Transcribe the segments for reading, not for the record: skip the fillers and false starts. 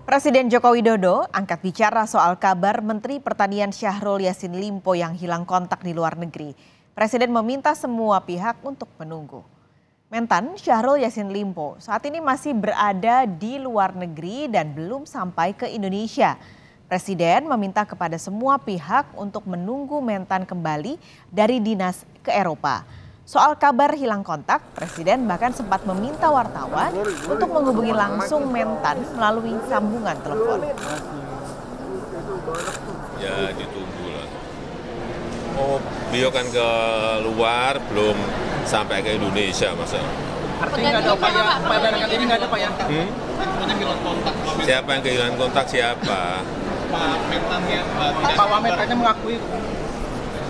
Presiden Joko Widodo angkat bicara soal kabar Menteri Pertanian Syahrul Yassin Limpo yang hilang kontak di luar negeri. Presiden meminta semua pihak untuk menunggu. Mentan Syahrul Yassin Limpo saat ini masih berada di luar negeri dan belum sampai ke Indonesia. Presiden meminta kepada semua pihak untuk menunggu Mentan kembali dari dinas ke Eropa. Soal kabar hilang kontak, Presiden bahkan sempat meminta wartawan untuk menghubungi langsung Mentan melalui sambungan telepon. Ya ditunggu lah. Oh, beliau kan ke luar, belum sampai ke Indonesia masa. Artinya nggak ada upaya dekat ini nggak ada Pak ya? Kehilangan kontak. Siapa yang kehilangan kontak siapa? Pak Mentan ya, Pak Wamentannya mengakui.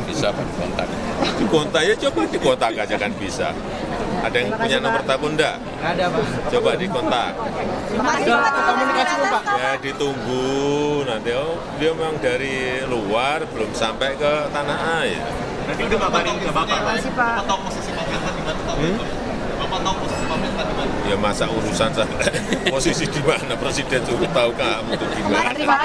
Bisa Pak kontak. Di kontak ya coba di kontak aja kan bisa. Ada yang punya nomor telepon enggak? Nggak ada Pak. Coba di kontak. Sudah komunikasi Pak? Ya ditunggu nanti. Oh, dia memang dari luar belum sampai ke tanah air. Nanti udah kabarin ke Bapak. Bapak tahu posisi Pak Mentan di mana? Bapak tahu posisi Pak Mentan di mana? Ya masa urusan saya posisi di mana Presiden juga tahu kamu itu gimana. Terima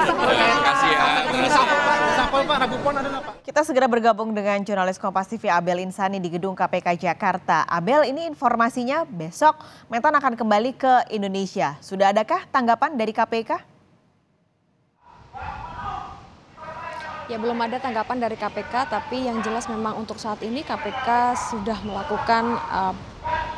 kasih ya. Resapel Pak, Rabu Pon ada nggak Pak? Kita segera bergabung dengan jurnalis Kompas TV Abel Insani di gedung KPK Jakarta. Abel, ini informasinya besok Mentan akan kembali ke Indonesia. Sudah adakah tanggapan dari KPK? Ya, belum ada tanggapan dari KPK, tapi yang jelas memang untuk saat ini KPK sudah melakukan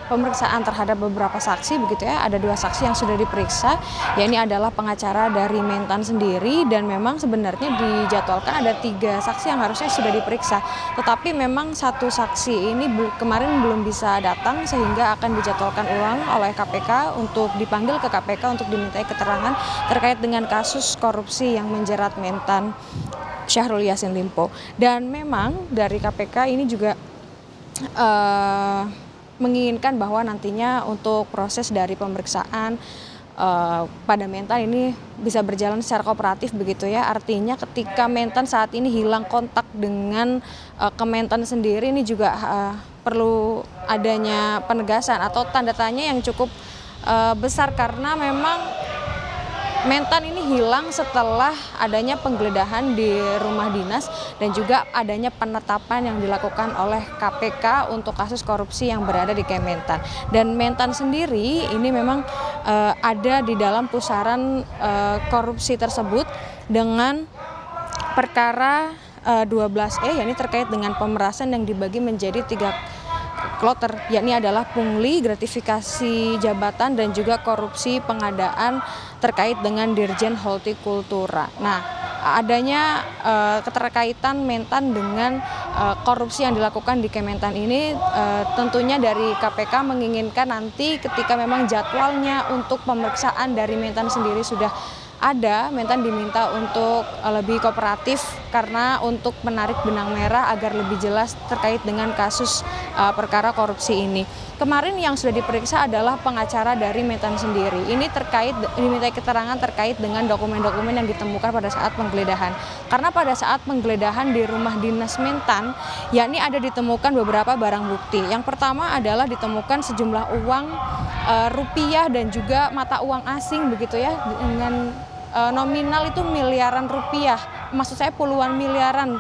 pemeriksaan terhadap beberapa saksi begitu ya. Ada 2 saksi yang sudah diperiksa, ya ini adalah pengacara dari Mentan sendiri, dan memang sebenarnya dijadwalkan ada 3 saksi yang harusnya sudah diperiksa. Tetapi memang 1 saksi ini kemarin belum bisa datang sehingga akan dijadwalkan ulang oleh KPK untuk dipanggil ke KPK untuk dimintai keterangan terkait dengan kasus korupsi yang menjerat Mentan Syahrul Yassin Limpo. Dan memang dari KPK ini juga menginginkan bahwa nantinya untuk proses dari pemeriksaan pada Mentan ini bisa berjalan secara kooperatif begitu ya. Artinya ketika Mentan saat ini hilang kontak dengan Kementan sendiri, ini juga perlu adanya penegasan atau tanda tanya yang cukup besar, karena memang Mentan ini hilang setelah adanya penggeledahan di rumah dinas dan juga adanya penetapan yang dilakukan oleh KPK untuk kasus korupsi yang berada di Kementan. Dan Mentan sendiri ini memang ada di dalam pusaran korupsi tersebut dengan perkara 12E, yakni terkait dengan pemerasan yang dibagi menjadi 3 kloter, yakni adalah pungli, gratifikasi jabatan, dan juga korupsi pengadaan terkait dengan Dirjen Hortikultura. Nah, adanya keterkaitan Mentan dengan korupsi yang dilakukan di Kementan ini tentunya dari KPK menginginkan nanti ketika memang jadwalnya untuk pemeriksaan dari Mentan sendiri sudah ada, Mentan diminta untuk lebih kooperatif karena untuk menarik benang merah agar lebih jelas terkait dengan kasus perkara korupsi ini. Kemarin yang sudah diperiksa adalah pengacara dari Mentan sendiri. Ini terkait dimintai keterangan terkait dengan dokumen-dokumen yang ditemukan pada saat penggeledahan. Karena pada saat penggeledahan di rumah dinas Mentan, yakni ada ditemukan beberapa barang bukti. Yang pertama adalah ditemukan sejumlah uang rupiah dan juga mata uang asing begitu ya, dengan nominal itu miliaran rupiah, maksud saya puluhan miliaran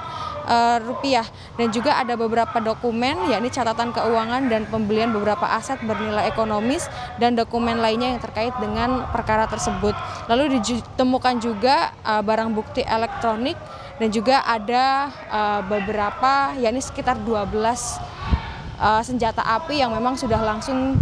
rupiah. Dan juga ada beberapa dokumen, yakni catatan keuangan dan pembelian beberapa aset bernilai ekonomis dan dokumen lainnya yang terkait dengan perkara tersebut. Lalu ditemukan juga barang bukti elektronik dan juga ada beberapa, yakni sekitar 12 senjata api yang memang sudah langsung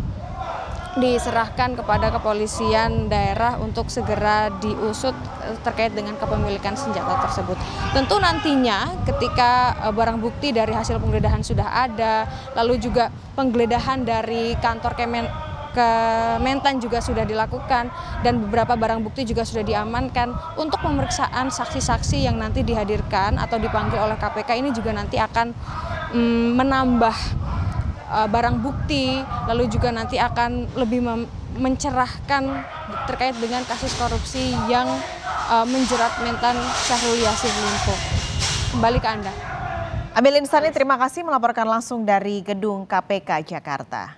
diserahkan kepada kepolisian daerah untuk segera diusut terkait dengan kepemilikan senjata tersebut. Tentu nantinya ketika barang bukti dari hasil penggeledahan sudah ada, lalu juga penggeledahan dari kantor Kementan juga sudah dilakukan dan beberapa barang bukti juga sudah diamankan, untuk pemeriksaan saksi-saksi yang nanti dihadirkan atau dipanggil oleh KPK ini juga nanti akan menambah barang bukti, lalu juga nanti akan lebih mencerahkan terkait dengan kasus korupsi yang menjerat Mentan Syahrul Yassin Limpo. Kembali ke Anda. Abel Insani, terima kasih melaporkan langsung dari gedung KPK Jakarta.